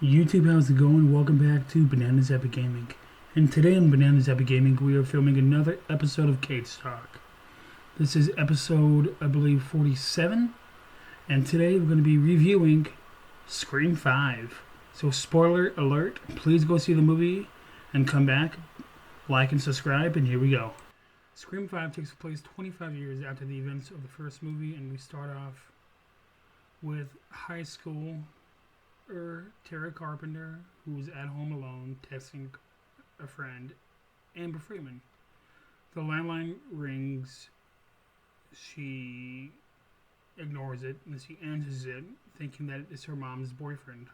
YouTube, how's it going? Welcome back to Bananas Epic Gaming. And today on Bananas Epic Gaming, we are filming another episode of CageTalk. This is episode, I believe, 47. And today we're going to be reviewing Scream 5. So, spoiler alert, please go see the movie and come back, like and subscribe, and here we go. Scream 5 takes place 25 years after the events of the first movie, and we start off with high school Tara Carpenter, who's at home alone, texting a friend, Amber Freeman. The landline rings. She ignores it, and she answers it, thinking that it's her mom's boyfriend,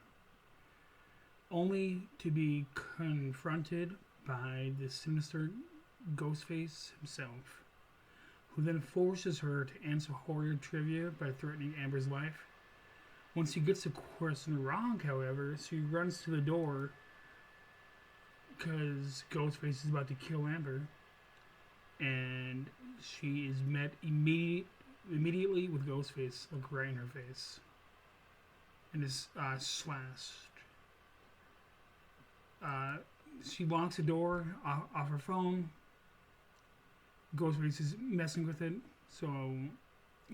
only to be confronted by the sinister Ghostface himself, who then forces her to answer horror trivia by threatening Amber's life. Once she gets the question wrong, however, she runs to the door because Ghostface is about to kill Amber, and she is met immediately with Ghostface, like right in her face, and is slashed. She locks the door off her phone. Ghostface is messing with it, so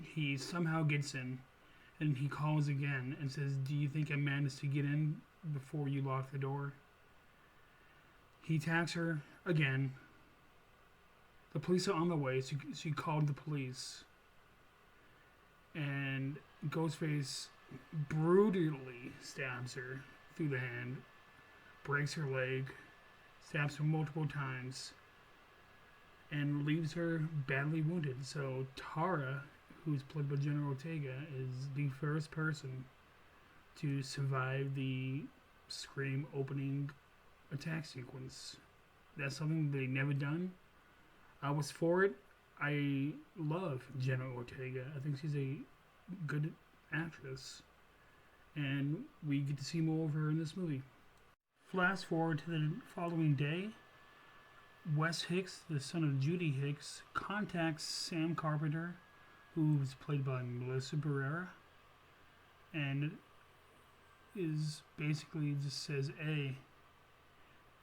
he somehow gets in. And he calls again and says, "Do you think I managed to get in before you locked the door?" He attacks her again. The police are on the way. She called the police. And Ghostface brutally stabs her through the hand, breaks her leg, stabs her multiple times, and leaves her badly wounded. So Tara, who's played by Jenna Ortega, is the first person to survive the Scream opening attack sequence. That's something they've never done. I was for it. I love Jenna Ortega. I think she's a good actress. And we get to see more of her in this movie. Flash forward to the following day. Wes Hicks, the son of Judy Hicks, contacts Sam Carpenter, who's played by Melissa Barrera, and is basically just says, "Hey,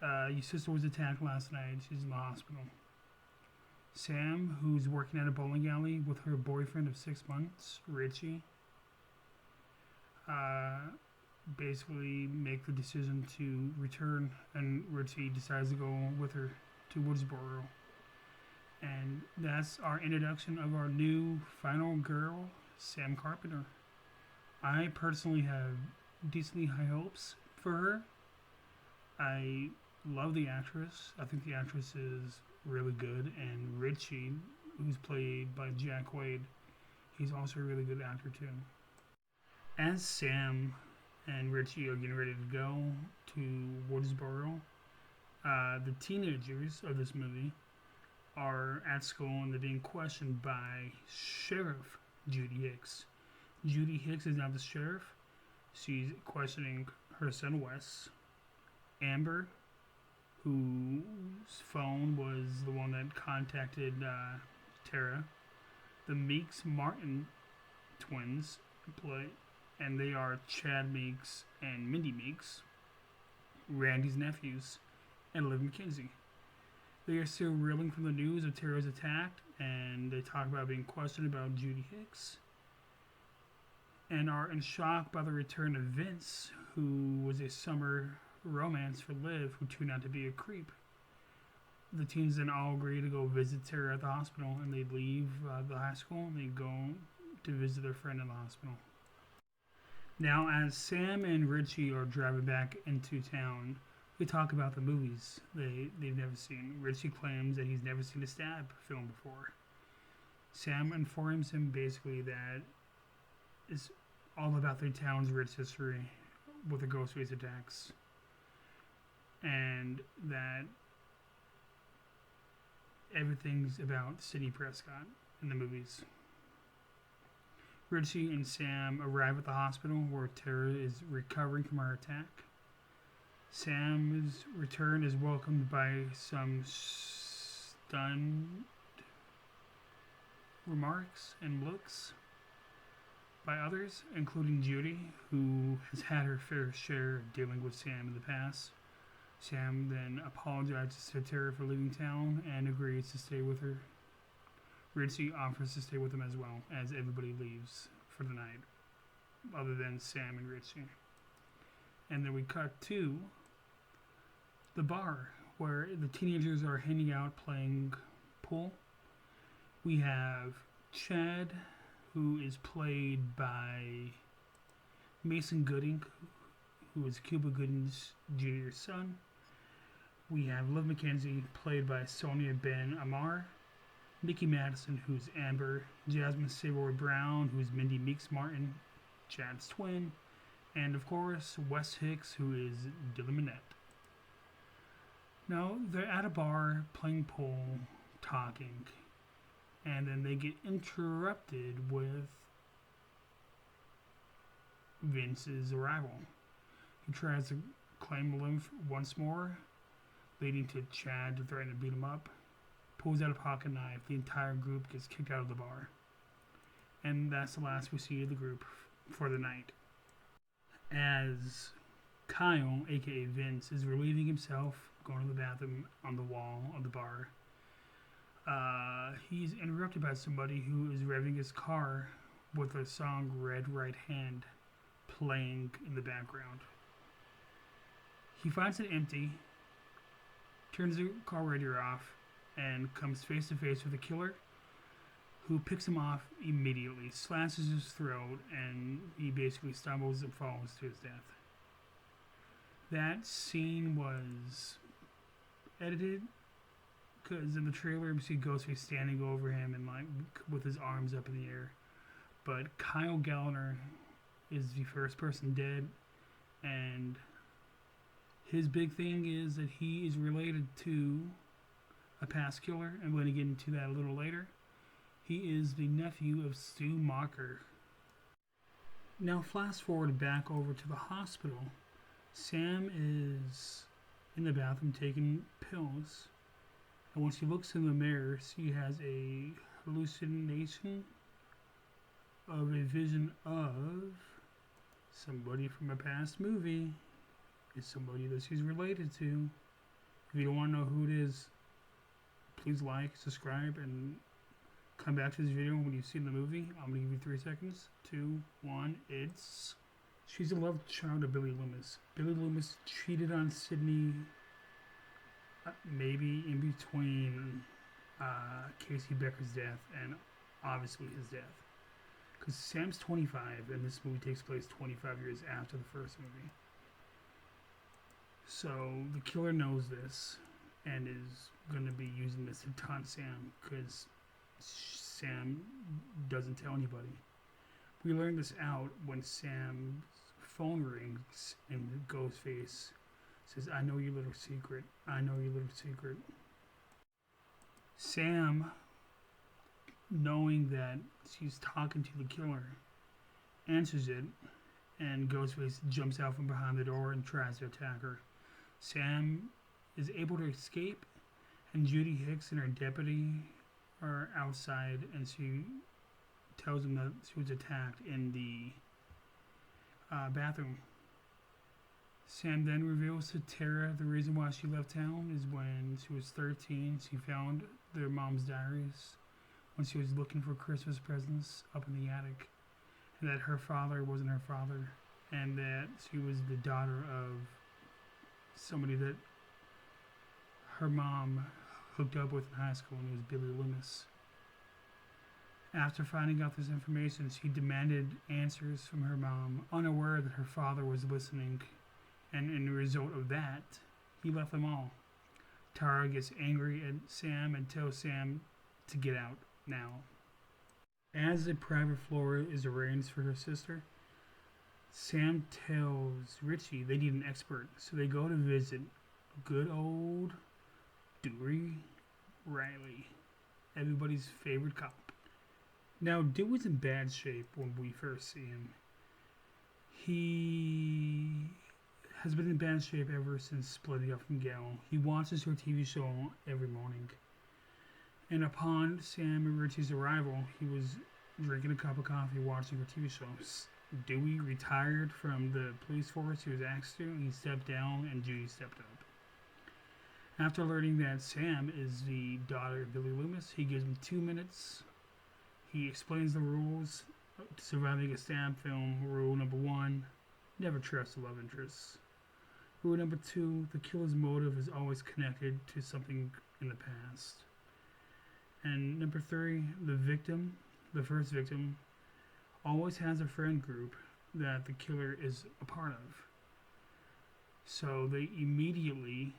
your sister was attacked last night. She's in the hospital." Sam, who's working at a bowling alley with her boyfriend of 6 months, Richie, basically make the decision to return, and Richie decides to go with her to Woodsboro. And that's our introduction of our new final girl, Sam Carpenter. I personally have decently high hopes for her. I love the actress. I think the actress is really good. And Richie, who's played by Jack Quaid, he's also a really good actor too. As Sam and Richie are getting ready to go to Woodsboro, the teenagers of this movie are at school and they're being questioned by Sheriff Judy Hicks. Judy Hicks is now the sheriff. She's questioning her son Wes, Amber, whose phone was the one that contacted Tara, the Meeks Martin twins, and they are Chad Meeks and Mindy Meeks, Randy's nephews, and Liv McKenzie. They are still reeling from the news of Tara's attack, and they talk about being questioned about Judy Hicks, and are in shock by the return of Vince, who was a summer romance for Liv, who turned out to be a creep. The teens then all agree to go visit Tara at the hospital, and they leave the high school, and they go to visit their friend in the hospital. Now, as Sam and Richie are driving back into town, we talk about the movies they've never seen. Richie claims that he's never seen a stab film before. Sam informs him basically that it's all about their town's rich history with the Ghostface attacks, and that everything's about Sidney Prescott in the movies. Richie and Sam arrive at the hospital where Tara is recovering from her attack. Sam's return is welcomed by some stunned remarks and looks. by others, including Judy, who has had her fair share of dealing with Sam in the past. Sam then apologizes to Tara for leaving town and agrees to stay with her. Ritchie offers to stay with them as well, as everybody leaves for the night, other than Sam and Ritchie. And then we cut to the bar, where the teenagers are hanging out playing pool. We have Chad, who is played by Mason Gooding, who is Cuba Gooding's junior son. We have Liv McKenzie, played by Sonia Ben Ammar. Nikki Madison, who's Amber. Jasmin Savoy-Brown, who's Mindy Meeks Martin, Chad's twin. And of course, Wes Hicks, who is Dylan Minnette. Now, they're at a bar playing pool, talking, and then they get interrupted with Vince's arrival. He tries to claim Liv once more, leading to Chad to threaten to beat him up. Pulls out a pocket knife. The entire group gets kicked out of the bar. And that's the last we see of the group for the night. As Kyle, aka Vince, is relieving himself, going to the bathroom on the wall of the bar, he's interrupted by somebody who is revving his car with the song Red Right Hand playing in the background. He finds it empty, turns the car radio off, and comes face to face with the killer, who picks him off immediately, slashes his throat, and he basically stumbles and falls to his death. That scene was edited, because in the trailer we see Ghostface standing over him and like with his arms up in the air. But Kyle Gallner is the first person dead, and his big thing is that he is related to a past killer. I'm going to get into that a little later. He is the nephew of Stu Macher. Now flash forward back over to the hospital. Sam is in the bathroom taking pills, and when she looks in the mirror, she has a hallucination of a vision of somebody from a past movie. It's somebody that she's related to. If you don't want to know who it is, please like, subscribe, and come back to this video when you've seen the movie. I'm going to give you 3 seconds. 2, 1, she's a love child of Billy Loomis. Billy Loomis cheated on Sydney, maybe in between Casey Becker's death and obviously his death. Because Sam's 25 and this movie takes place 25 years after the first movie. So the killer knows this and is going to be using this to taunt Sam, because Sam doesn't tell anybody. We learn this out when Sam's phone rings and Ghostface says, "I know your little secret. I know your little secret." Sam, knowing that she's talking to the killer, answers it, and Ghostface jumps out from behind the door and tries to attack her. Sam is able to escape, and Judy Hicks and her deputy are outside, and she tells them that she was attacked in the bathroom. Sam then reveals to Tara the reason why she left town is when she was 13. She found their mom's diaries when she was looking for Christmas presents up in the attic, and that her father wasn't her father, and that she was the daughter of somebody that her mom hooked up with in high school, and it was Billy Loomis. After finding out this information, she demanded answers from her mom, unaware that her father was listening, and in the result of that, he left them all. Tara gets angry at Sam and tells Sam to get out now. As a private floor is arranged for her sister, Sam tells Ritchie they need an expert, so they go to visit good old Dewey Riley, everybody's favorite cop. Now, Dewey's in bad shape when we first see him. He has been in bad shape ever since splitting up from Gail. He watches her TV show every morning. And upon Sam and Ritchie's arrival, he was drinking a cup of coffee, watching her TV show. Dewey retired from the police force he was asked to. He stepped down, and Judy stepped up. After learning that Sam is the daughter of Billy Loomis, he gives him 2 minutes. He explains the rules to surviving a stab film. Rule number 1, never trust a love interest. Rule number 2, the killer's motive is always connected to something in the past. And number 3, the first victim, always has a friend group that the killer is a part of. So they immediately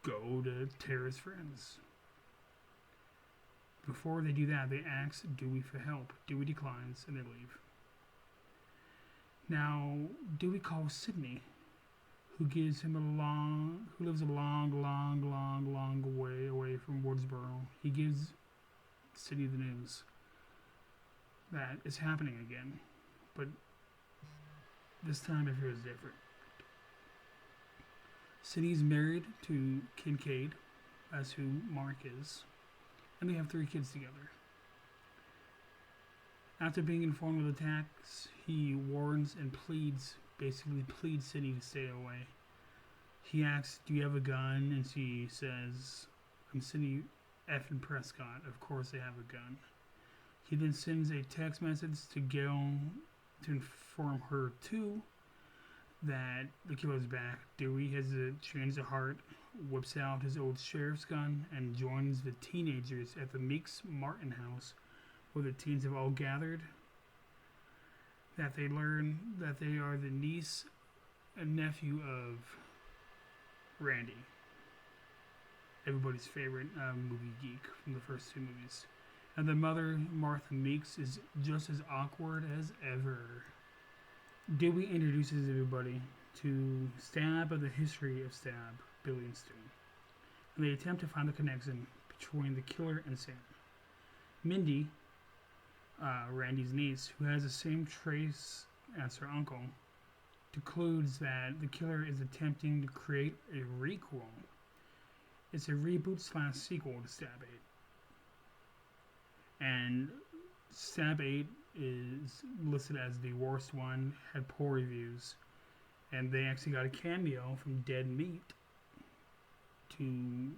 go to Tara's friends. Before they do that, they ask Dewey for help. Dewey declines, and they leave. Now, Dewey calls Sydney, who lives a long way away from Woodsboro. He gives Sydney the news that it's happening again, but this time it feels different. Sydney's married to Kincaid, as who Mark is, and they have 3 kids together. After being informed of the attacks, he warns and pleads Sydney to stay away. He asks, "Do you have a gun?" And she says, "I'm Sydney effing Prescott. Of course I have a gun." He then sends a text message to Gail to inform her too that the killer's back. Dewey has a change of heart, whips out his old sheriff's gun, and joins the teenagers at the Meeks Martin house, where the teens have all gathered. That they learn that they are the niece and nephew of Randy, everybody's favorite movie geek from the first 2 movies. And the mother, Martha Meeks, is just as awkward as ever. Dewey introduces everybody to Stab of the history of Stab, Billy and Stu. And they attempt to find the connection between the killer and Sam. Mindy, Randy's niece, who has the same traits as her uncle, concludes that the killer is attempting to create a requel. It's a reboot/sequel to Stab 8. And Stab 8 is listed as the worst one, had poor reviews, and they actually got a cameo from Dead Meat to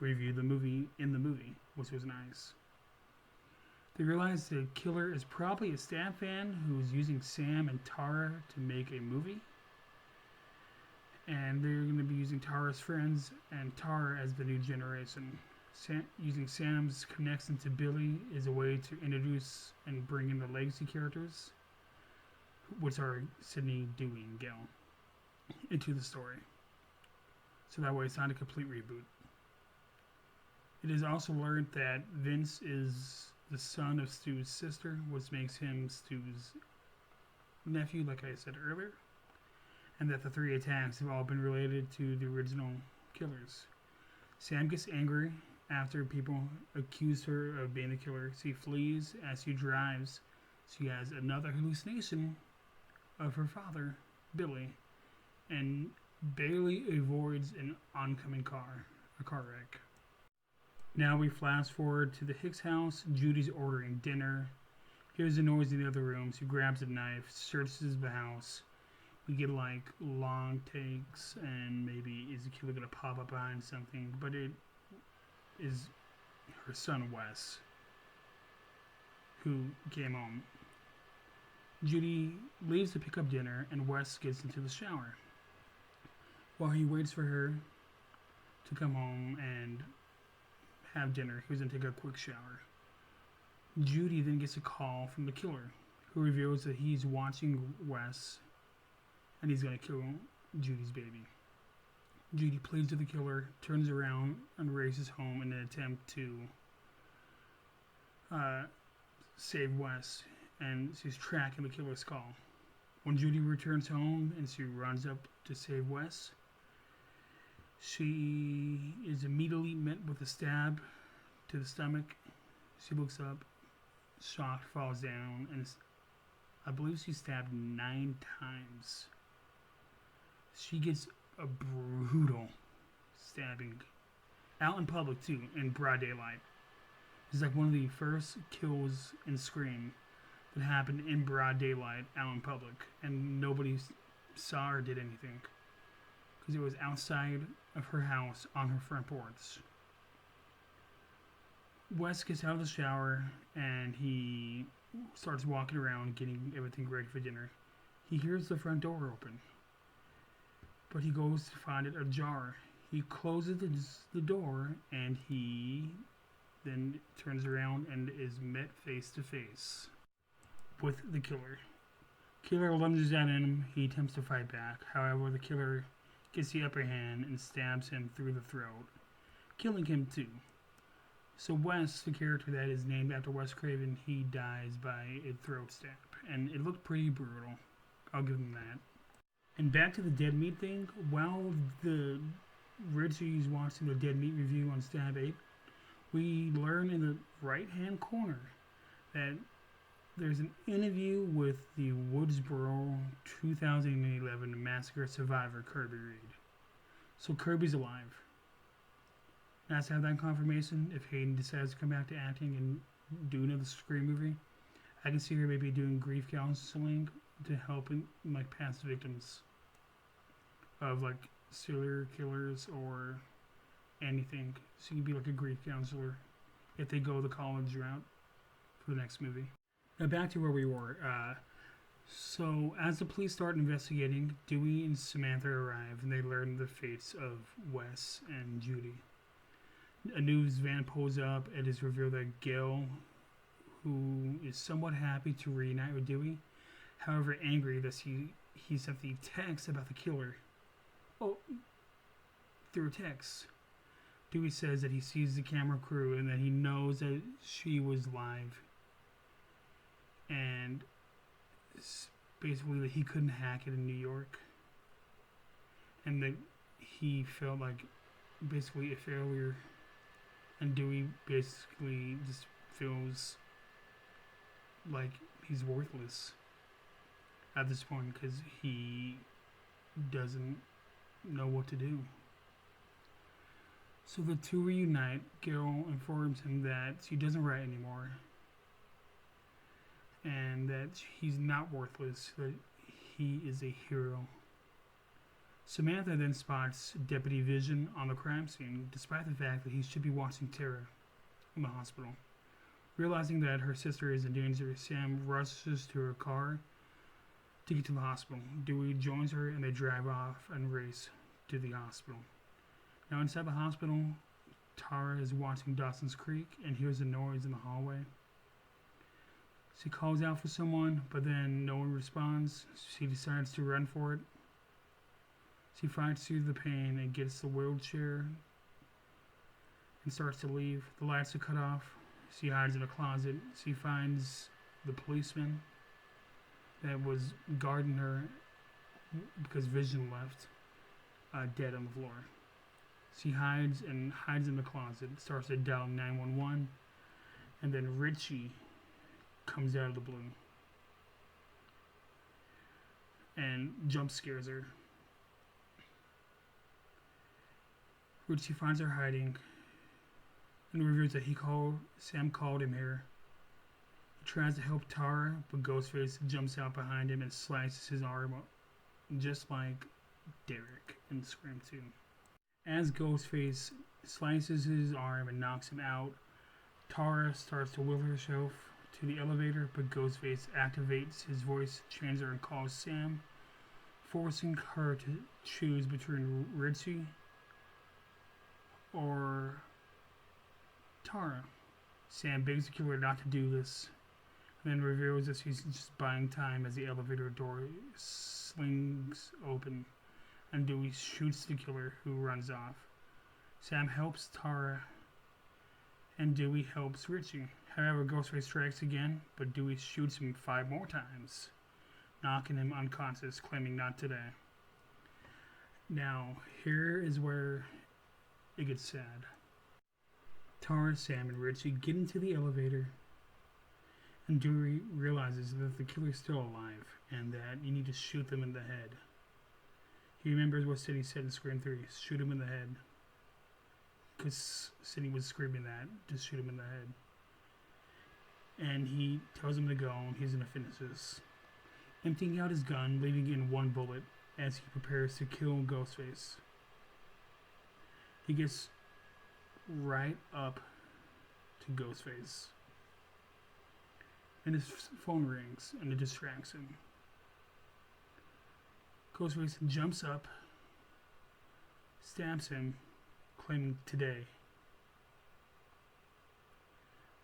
review the movie in the movie, which was nice. They realize the killer is probably a Stab fan who's using Sam and Tara to make a movie, and they're going to be using Tara's friends and Tara as the new generation. Using Sam's connection to Billy is a way to introduce and bring in the legacy characters, which are Sydney, Dewey, and Gail, into the story. So that way it's not a complete reboot. It is also learned that Vince is the son of Stu's sister, which makes him Stu's nephew, like I said earlier, and that the 3 attacks have all been related to the original killers. Sam gets angry after people accuse her of being the killer. She flees. As she drives, she has another hallucination of her father, Billy, and barely avoids an oncoming car wreck. Now we flash forward to the Hicks house. Judy's ordering dinner. Hears a noise in the other room. She grabs a knife, searches the house. We get like long takes, and maybe is the killer gonna pop up behind something? But it is her son Wes, who came home. Judy leaves to pick up dinner, and Wes gets into the shower. While he waits for her to come home and have dinner, he was going to take a quick shower. Judy then gets a call from the killer, who reveals that he's watching Wes, and he's going to kill Judy's baby. Judy pleads to the killer, turns around, and races home in an attempt to save Wes, and she's tracking the killer's call. When Judy returns home and she runs up to save Wes, she is immediately met with a stab to the stomach. She looks up, shocked, falls down, and I believe she's stabbed 9 times. She gets a brutal stabbing out in public too, in broad daylight. It's like one of the first kills in Scream that happened in broad daylight out in public, and nobody saw or did anything because it was outside of her house on her front porch. Wes gets out of the shower and he starts walking around getting everything ready for dinner. He hears the front door open, but he goes to find it ajar. He closes the door and he then turns around and is met face to face with the killer. Killer lunges at him. He attempts to fight back. However, the killer gets the upper hand and stabs him through the throat, killing him too. So Wes, the character that is named after Wes Craven, he dies by a throat stab. And it looked pretty brutal. I'll give him that. And back to the dead meat thing. While the Richie's watching the dead meat review on Stab 8, we learn in the right-hand corner that there's an interview with the Woodsboro 2011 massacre survivor, Kirby Reed. So Kirby's alive. Nice to have that confirmation. If Hayden decides to come back to acting and do another Scream movie, I can see her maybe doing grief counseling to help like past victims of like serial killers or anything. So you can be like a grief counselor if they go the college route for the next movie. Now back to where we were. So as the police start investigating, Dewey and Samantha arrive and they learn the fates of Wes and Judy. A news van pulls up. It is revealed that Gail, who is somewhat happy to reunite with Dewey, however angry that he sent the text about the killer. Oh, through text. Dewey says that he sees the camera crew and that he knows that she was live. And basically that he couldn't hack it in New York. And that he felt like basically a failure. And Dewey basically just feels like he's worthless at this point because he doesn't know what to do. So the two reunite. Gail informs him that she doesn't write anymore and that he's not worthless, that he is a hero. Samantha then spots Deputy Vision on the crime scene, despite the fact that he should be watching Tara in the hospital. Realizing that her sister is in danger, Sam rushes to her car to get to the hospital. Dewey joins her and they drive off and race to the hospital. Now inside the hospital, Tara is watching Dawson's Creek and hears a noise in the hallway. She calls out for someone, but then no one responds. She decides to run for it. She fights through the pain and gets the wheelchair and starts to leave. The lights are cut off. She hides in a closet. She finds the policeman that was guarding her because Vision left dead on the floor. She hides in the closet, starts to dial 911, and then Richie comes out of the blue and jump scares her. Richie finds her hiding and reveals that Sam called him here. He tries to help Tara, but Ghostface jumps out behind him and slices his arm up, just like Derek in Scream 2. As Ghostface slices his arm and knocks him out, Tara starts to will herself to the elevator, but Ghostface activates his voice changer and calls Sam, forcing her to choose between Richie or Tara. Sam begs the killer not to do this, and then reveals that she's just buying time as the elevator door slings open, and Dewey shoots the killer, who runs off. Sam helps Tara, and Dewey helps Richie. However, Ghostface strikes again, but Dewey shoots him 5 more times, knocking him unconscious, claiming not today. Now, here is where it gets sad. Tara, Sam, and Richie get into the elevator, and Dewey realizes that the killer's still alive, and that you need to shoot them in the head. He remembers what Sidney said in Scream 3, shoot him in the head. Because Sidney was screaming that, just shoot him in the head. and he tells him to go, and he's going to finish this. Emptying out his gun, leaving in one bullet as he prepares to kill Ghostface. He gets right up to Ghostface, and his phone rings, and it distracts him. Ghostface jumps up, stabs him, claiming today.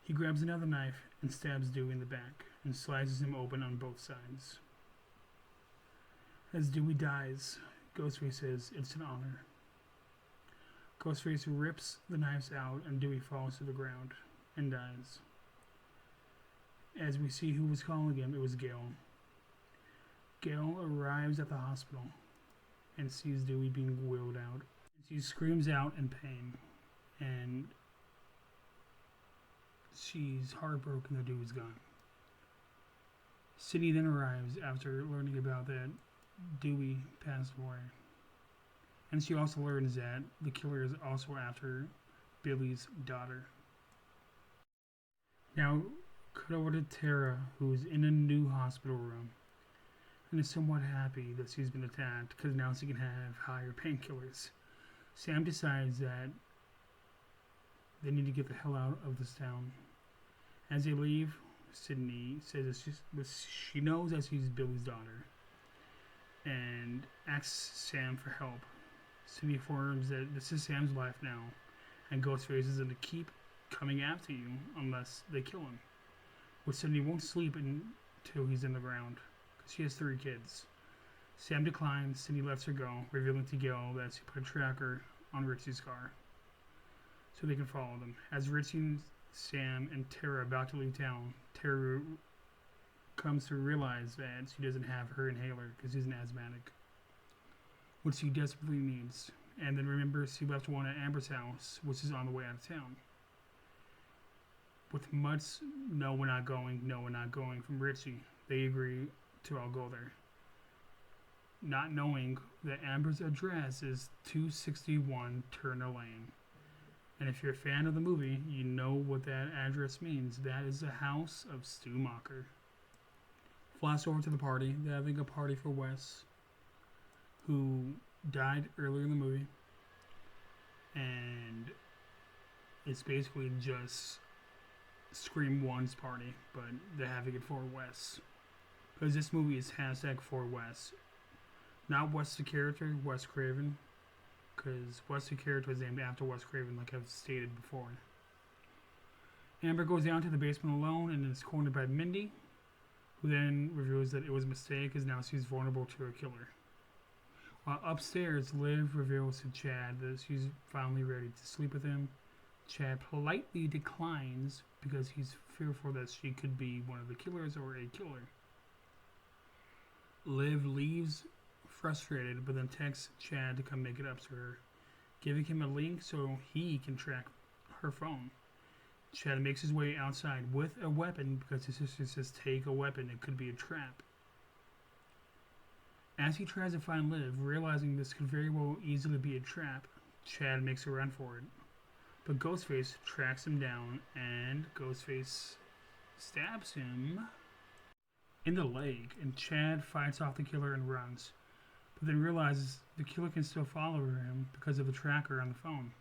He grabs another knife and stabs Dewey in the back and slices him open on both sides. As Dewey dies, Ghostface says it's an honor. Ghostface rips the knives out and Dewey falls to the ground and dies. As we see who was calling him, it was Gail. Gail arrives at the hospital and sees Dewey being wheeled out. She screams out in pain, and she's heartbroken that Dewey's gone. Sydney then arrives after learning about that Dewey passed away. And she also learns that the killer is also after Billy's daughter. Now, cut over to Tara, who's in a new hospital room and is somewhat happy that she's been attacked because now she can have higher painkillers. Sam decides that they need to get the hell out of this town. As they leave, Sydney says that she knows that she's Billy's daughter and asks Sam for help. Sydney informs that this is Sam's life now, and Ghostface is going to keep coming after you unless they kill him. But Sydney won't sleep until he's in the ground, because she has 3 kids. Sam declines, Sydney lets her go, revealing to Gail that she put a tracker on Richie's car so they can follow them. As Richie, Sam, and Tara are about to leave town, Tara comes to realize that she doesn't have her inhaler because she's an asthmatic, which she desperately needs. And then remembers she left one at Amber's house, which is on the way out of town. With much no we're not going from Richie, they agree to all go there. Not knowing that Amber's address is 261 Turner Lane. And if you're a fan of the movie, you know what that address means. That is the house of Stu Macher. Flash over to the party. They're having a party for Wes, who died earlier in the movie. And it's basically just Scream 1's party, but they're having it for Wes. Because this movie is hashtag for Wes. Not Wes the character, Wes Craven. Because Wes the character is named after Wes Craven, like I've stated before. Amber goes down to the basement alone and is cornered by Mindy, who then reveals that it was a mistake as now she's vulnerable to a killer. While upstairs, Liv reveals to Chad that she's finally ready to sleep with him. Chad politely declines because he's fearful that she could be one of the killers or a killer. Liv leaves frustrated, but then texts Chad to come make it up to her, giving him a link so he can track her phone. Chad makes his way outside with a weapon because his sister says take a weapon, it could be a trap. As he tries to find Liv, realizing this could very well easily be a trap, Chad makes a run for it. But Ghostface tracks him down, and Ghostface stabs him in the leg, and Chad fights off the killer and runs, but then realizes the killer can still follow him because of the tracker on the phone.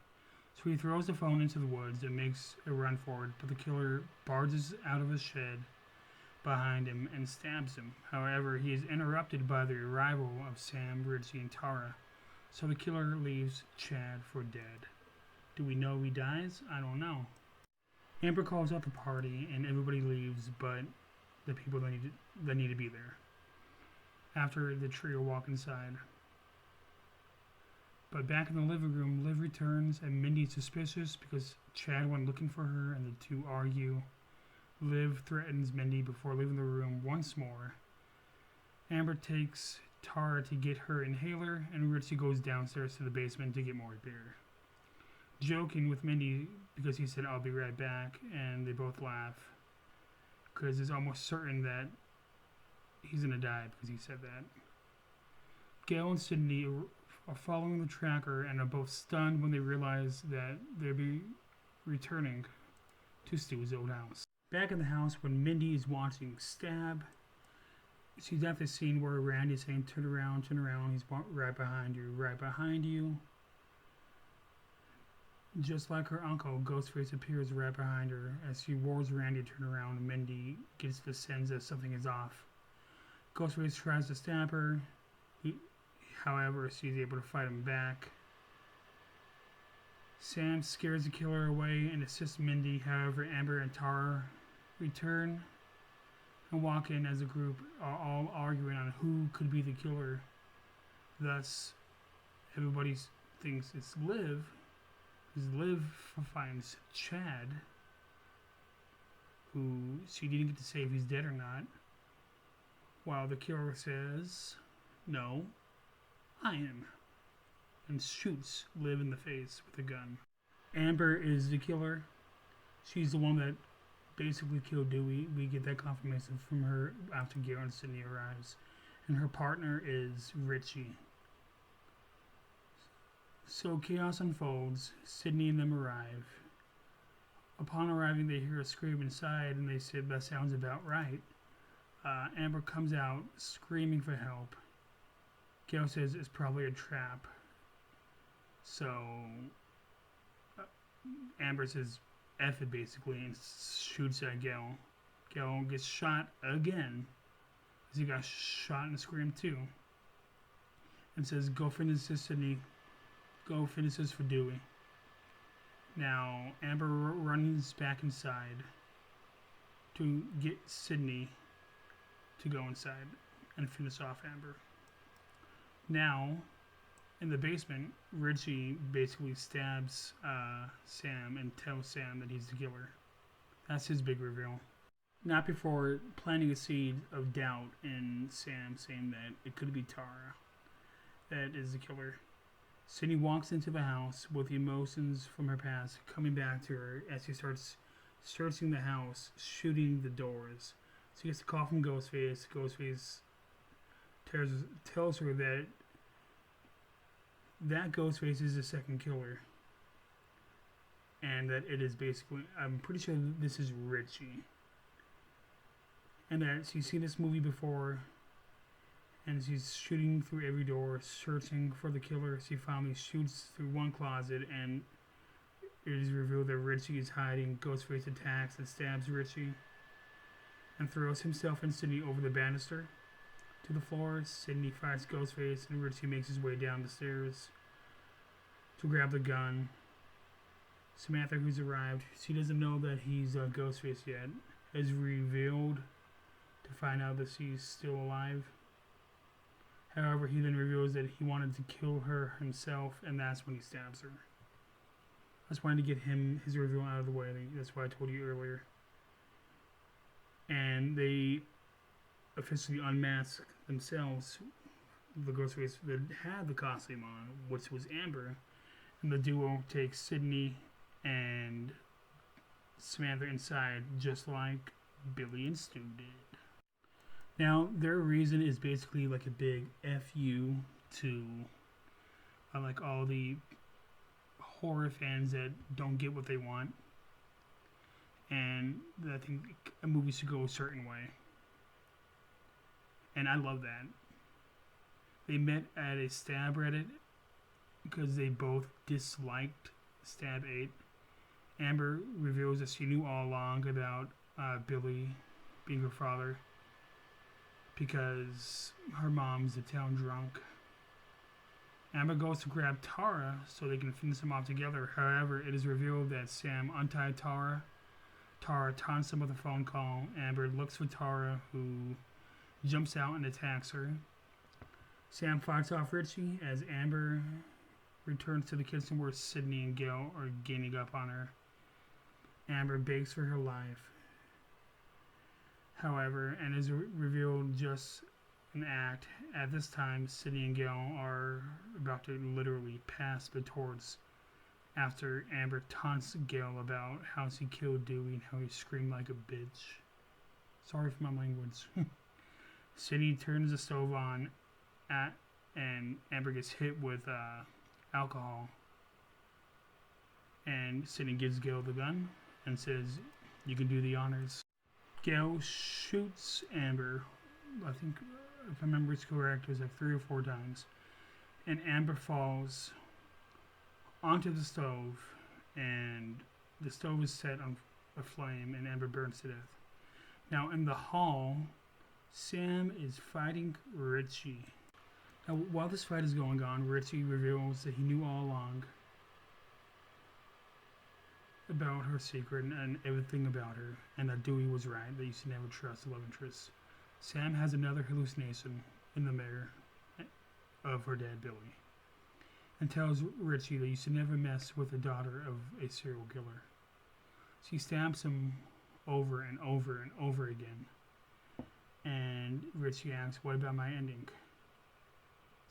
So he throws the phone into the woods and makes a run for it, but the killer barges out of his shed behind him and stabs him. However, he is interrupted by the arrival of Sam, Richie, and Tara, so the killer leaves Chad for dead. Do we know he dies? I don't know. Amber calls out the party and everybody leaves but the people that need to be there. After the trio walk inside. But back in the living room, Liv returns and Mindy's suspicious because Chad went looking for her and the two argue. Liv threatens Mindy before leaving the room once more. Amber takes Tara to get her inhaler and Richie goes downstairs to the basement to get more beer. Joking with Mindy because he said, "I'll be right back," and they both laugh because it's almost certain that he's going to die because he said that. Gail and Sydney are following the tracker and are both stunned when they realize that they'll be returning to Stu's old house. Back in the house when Mindy is watching Stab, she's at the scene where Randy's saying, turn around, he's right behind you, right behind you. Just like her uncle, Ghostface appears right behind her. As she warns Randy to turn around, Mindy gets the sense that something is off. Ghostface tries to stab her, however, she's able to fight him back. Sam scares the killer away and assists Mindy, however, Ammar and Tara return and walk in as a group, all arguing on who could be the killer. Thus, everybody thinks it's Liv, because Liv finds Chad, who she didn't get to say if he's dead or not, while the killer says, no, I am, and shoots Liv in the face with a gun. Ammar is the killer. She's the one that basically killed Dewey. We get that confirmation from her after Gail and Sydney arrives. And her partner is Richie. So chaos unfolds. Sydney and them arrive. Upon arriving, they hear a scream inside, and they said, that sounds about right. Ammar comes out screaming for help. Gail says it's probably a trap. So Ammar says F it basically and shoots at Gail. Gail gets shot again, as he got shot in the Scream too, and says, go finish this, Sydney. Go finish this for Dewey. Now Ammar runs back inside to get Sydney to go inside and finish off Ammar. Now, in the basement, Richie basically stabs Sam and tells Sam that he's the killer. That's his big reveal. Not before planting a seed of doubt in Sam, saying that it could be Tara that is the killer. Sydney walks into the house with the emotions from her past coming back to her as she starts searching the house, shooting the doors. She gets a call from Ghostface. Ghostface tells her that Ghostface is the second killer, and that it is basically, I'm pretty sure this is Richie, and that she's seen this movie before, and she's shooting through every door, searching for the killer. She finally shoots through one closet, and it is revealed that Richie is hiding. Ghostface attacks and stabs Richie, and throws himself and Sydney over the banister to the floor. Sydney fights Ghostface, and Richie makes his way down the stairs to grab the gun. Samantha, who's arrived, she doesn't know that he's Ghostface yet, is revealed to find out that she's still alive. However, he then reveals that he wanted to kill her himself, and that's when he stabs her. I just wanted to get his reveal out of the way. That's why I told you earlier. And they officially unmask themselves, the Ghostface that had the costume on, which was Ammar, and the duo takes Sydney and Samantha inside, just like Billy and Stu did. Now, their reason is basically like a big F-U to like all the horror fans that don't get what they want, and I think a movie should go a certain way. And I love that. They met at a Stab Reddit because they both disliked Stab 8. Ammar reveals that she knew all along about Billy being her father because her mom's a town drunk. Ammar goes to grab Tara so they can finish them off together. However, it is revealed that Sam untied Tara. Tara taunts him with a phone call. Ammar looks for Tara, who jumps out and attacks her. Sam fights off Richie as Ammar returns to the kitchen where Sydney and Gail are gaining up on her. Ammar begs for her life. However, and is revealed just an act. At this time, Sydney and Gail are about to literally pass the torch after Ammar taunts Gail about how she killed Dewey and how he screamed like a bitch. Sorry for my language. Sydney turns the stove on and Ammar gets hit with alcohol. And Sydney gives Gail the gun and says, You can do the honors. Gail shoots Amber. I think, if I remember it's correct, it was like 3 or 4 times. And Amber falls onto the stove, and the stove is set on a flame, and Amber burns to death. Now, in the hall, Sam is fighting Richie. Now, while this fight is going on, Richie reveals that he knew all along about her secret and everything about her, and that Dewey was right, that you should never trust a love interest. Sam has another hallucination in the mirror of her dad, Billy, and tells Richie that you should never mess with the daughter of a serial killer. She stabs him over and over and over again, and Richie asks, "What about my ending?"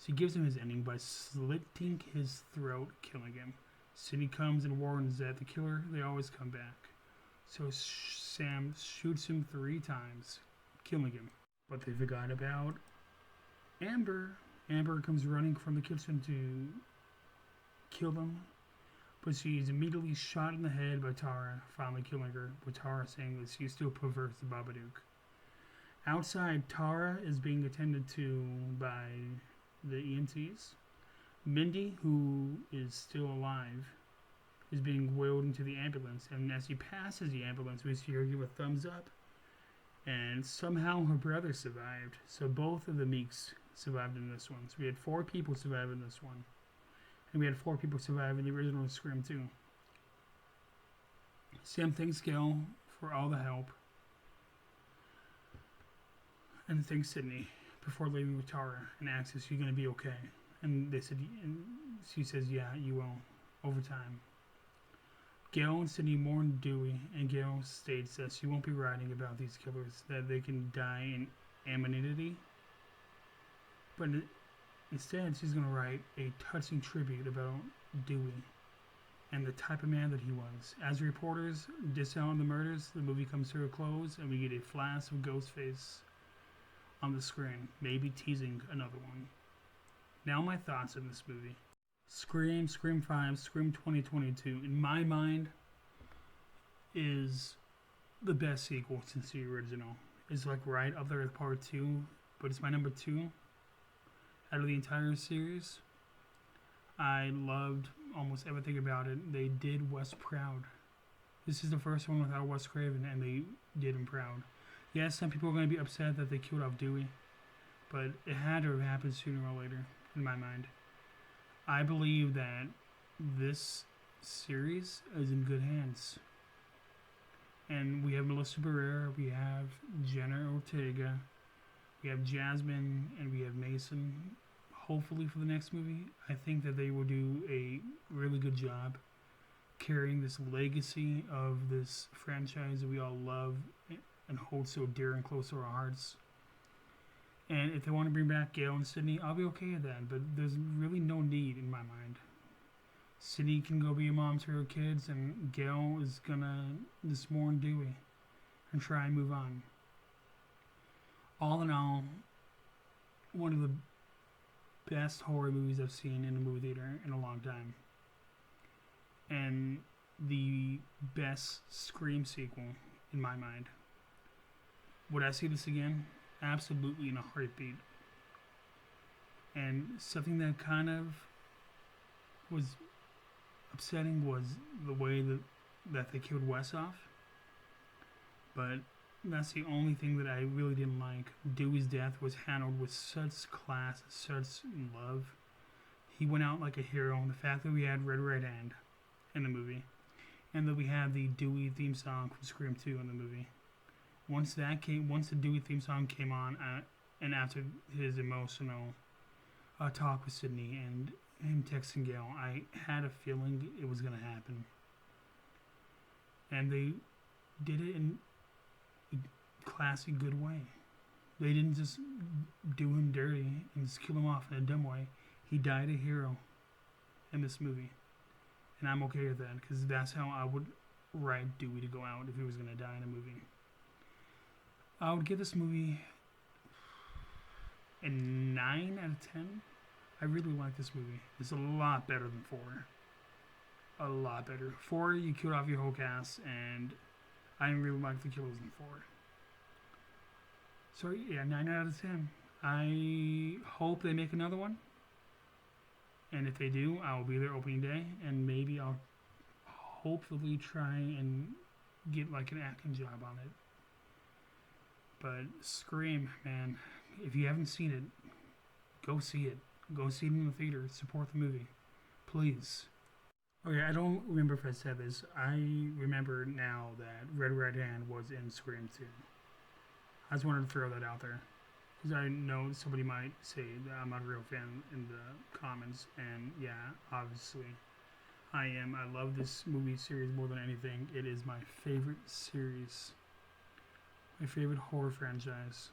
She gives him his ending by slitting his throat, killing him. Sidney comes and warns that the killer, they always come back. So Sam shoots him 3 times, killing him. But they forgot about Amber. Amber comes running from the kitchen to kill them, but she's immediately shot in the head by Tara, finally killing her, with Tara saying that she still prefers the Babadook. Outside, Tara is being attended to by the EMTs. Mindy, who is still alive, is being wheeled into the ambulance, and as she passes the ambulance, we see her give a thumbs up, and somehow her brother survived. So both of the Meeks survived in this one. So we had 4 people survive in this one, and we had 4 people survive in the original Scream too. Sam thanks Gail for all the help, and thanks Sydney before leaving with Tara, and asks if she's going to be okay. And she says, "Yeah, you will, over time." Gail and Sydney mourn Dewey, and Gail states that she won't be writing about these killers, that they can die in anonymity. But instead, she's going to write a touching tribute about Dewey and the type of man that he was. As reporters disown the murders, the movie comes to a close, and we get a flash of Ghostface on the screen, maybe teasing another one. Now my thoughts on this movie. Scream, Scream 5, Scream 2022, in my mind, is the best sequel since the original. It's like right up there with part 2, but it's my number 2 out of the entire series. I loved almost everything about it. They did Wes proud. This is the first one without Wes Craven, and they did him proud. Yes, some people are going to be upset that they killed off Dewey, but it had to have happened sooner or later, in my mind. I believe that this series is in good hands. And we have Melissa Barrera, we have Jenna Ortega, we have Jasmin, and we have Mason. Hopefully for the next movie, I think that they will do a really good job carrying this legacy of this franchise that we all love and hold so dear and close to our hearts. And if they want to bring back Gail and Sydney, I'll be okay with that, but there's really no need in my mind. Sydney can go be a mom to her kids, and Gail is gonna just mourn Dewey and try and move on. All in all, one of the best horror movies I've seen in a movie theater in a long time. And the best Scream sequel in my mind. Would I see this again? Absolutely, in a heartbeat. And something that kind of was upsetting was the way that they killed Wes off. But that's the only thing that I really didn't like. Dewey's death was handled with such class, such love. He went out like a hero. And the fact that we had Red Right Hand in the movie, and that we had the Dewey theme song from Scream 2 in the movie. Once the Dewey theme song came on, and after his emotional talk with Sydney and him texting Gail, I had a feeling it was going to happen. And they did it in a classy, good way. They didn't just do him dirty and just kill him off in a dumb way. He died a hero in this movie. And I'm okay with that, because that's how I would write Dewey to go out if he was going to die in a movie. I would give this movie a 9 out of 10. I really like this movie. It's a lot better than 4. A lot better. 4, you killed off your whole cast, and I really like the killers in 4. So yeah, 9 out of 10. I hope they make another one. And if they do, I will be there opening day, and maybe I'll hopefully try and get like an acting job on it. But Scream, man, if you haven't seen it, go see it. Go see it in the theater. Support the movie. Please. Okay, I don't remember if I said this. I remember now that Red Right Hand was in Scream 2. I just wanted to throw that out there. Because I know somebody might say that I'm not a real fan in the comments. And yeah, obviously I am. I love this movie series more than anything. It is my favorite series. My favorite horror franchise.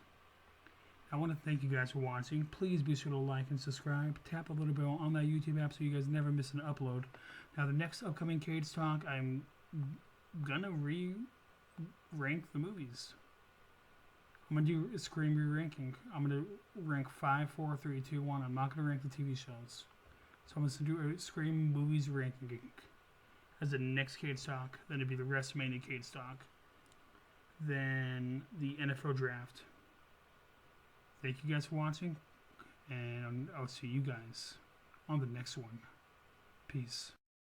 I want to thank you guys for watching. Please be sure to like and subscribe. Tap a little bell on that YouTube app so you guys never miss an upload. Now the next upcoming CageTalk, I'm gonna rank the movies. I'm gonna do a Scream re-ranking. I'm gonna rank 5, 4, 3, 2, 1. I'm not gonna rank the TV shows. So I'm gonna do a Scream movies ranking as the next CageTalk. Then it'd be the WrestleMania CageTalk. Then the NFL draft. Thank you guys for watching, and I'll see you guys on the next one. Peace.